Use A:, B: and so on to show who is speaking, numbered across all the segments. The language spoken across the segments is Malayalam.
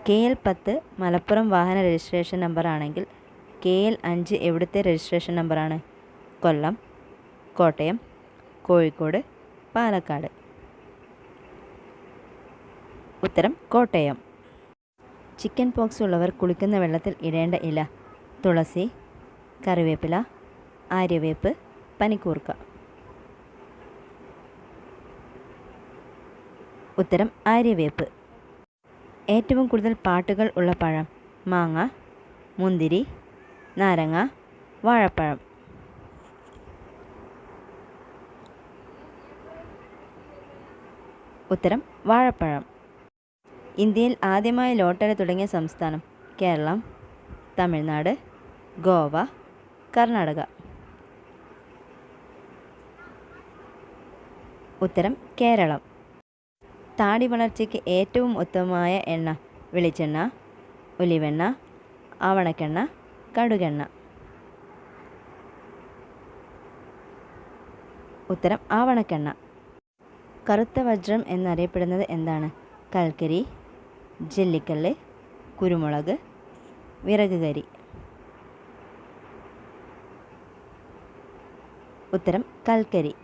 A: KL10 മലപ്പുറം വാഹന രജിസ്ട്രേഷൻ നമ്പറാണെങ്കിൽ KL5 എവിടുത്തെ രജിസ്ട്രേഷൻ നമ്പറാണ്? കൊല്ലം, കോട്ടയം, കോഴിക്കോട്, പാലക്കാട്. ഉത്തരം കോട്ടയം. ചിക്കൻ പോക്സ് ഉള്ളവർ കുളിക്കുന്ന വെള്ളത്തിൽ ഇടേണ്ട ഇല: തുളസി, കറിവേപ്പില, ആര്യവേപ്പ്, പനിക്കൂർക്ക. ഉത്തരം ആര്യവേപ്പ്. ഏറ്റവും കൂടുതൽ പാട്ടുകൾ ഉള്ള പഴം: മാങ്ങ, മുന്തിരി, നാരങ്ങ, വാഴപ്പഴം. ഉത്തരം വാഴപ്പഴം. ഇന്ത്യയിൽ ആദ്യമായി ലോട്ടറി തുടങ്ങിയ സംസ്ഥാനം: കേരളം, തമിഴ്നാട്, ഗോവ, കർണാടക. ഉത്തരം കേരളം. താടി വളർച്ചയ്ക്ക് ഏറ്റവും ഉത്തമമായ എണ്ണ: വെളിച്ചെണ്ണ, ഒലിവെണ്ണ, ആവണക്കെണ്ണ, കടുകെണ്ണ. ഉത്തരം ആവണക്കെണ്ണ. കറുത്ത വജ്രം എന്നറിയപ്പെടുന്നത് എന്താണ്? കൽക്കരി, ജെല്ലിക്കല്ല്, കുരുമുളക്, വിറകുകരി. ഉത്തരം കൽക്കരി.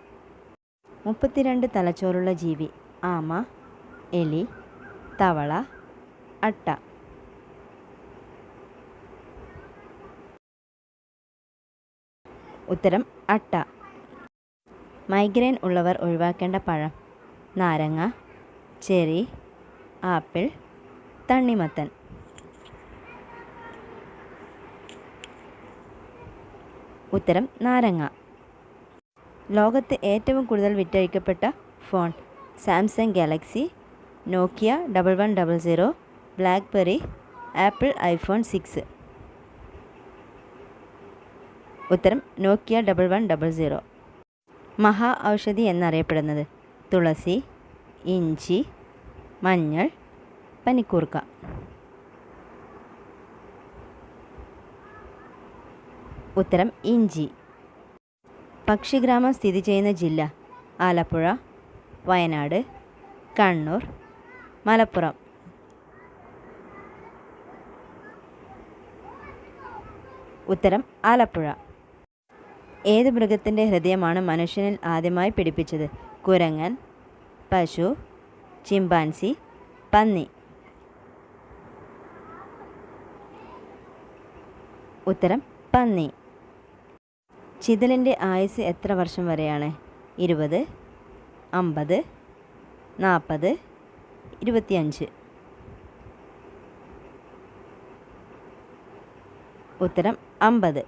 A: 32 തലച്ചോറുള്ള ജീവി: ആമ, എലി, തവള, അട്ട. ഉത്തരം അട്ട. മൈഗ്രെയിൻ ഉള്ളവർ ഒഴിവാക്കേണ്ട പഴം: നാരങ്ങ, ചെറി, ആപ്പിൾ, തണ്ണിമത്തൻ. ഉത്തരം നാരങ്ങ. ലോകത്ത് ഏറ്റവും കൂടുതൽ വിറ്റഴിക്കപ്പെട്ട ഫോൺ: സാംസങ് ഗാലക്സി, നോക്കിയ 1100, ബ്ലാക്ക്ബെറി, ആപ്പിൾ ഐഫോൺ 6. ഉത്തരം നോക്കിയ 1100. മഹാ ഔഷധി എന്നറിയപ്പെടുന്നത്: തുളസി, ഇഞ്ചി, മഞ്ഞൾ, പനിക്കൂർക്ക. ഉത്തരം ഇഞ്ചി. പക്ഷിഗ്രാമം സ്ഥിതി ചെയ്യുന്ന ജില്ല: ആലപ്പുഴ, വയനാട്, കണ്ണൂർ, മലപ്പുറം. ഉത്തരം ആലപ്പുഴ. ഏത് മൃഗത്തിൻ്റെ ഹൃദയമാണ് മനുഷ്യനിൽ ആദ്യമായി പിടിപ്പിച്ചത്? കുരങ്ങൻ, പശു, ചിമ്പാൻസി, പന്നി. ഉത്തരം പന്നി. ചിതലിൻ്റെ ആയുസ് എത്ര വർഷം വരെയാണ്? 20, 50, 40, 25. ഉത്തരം 50.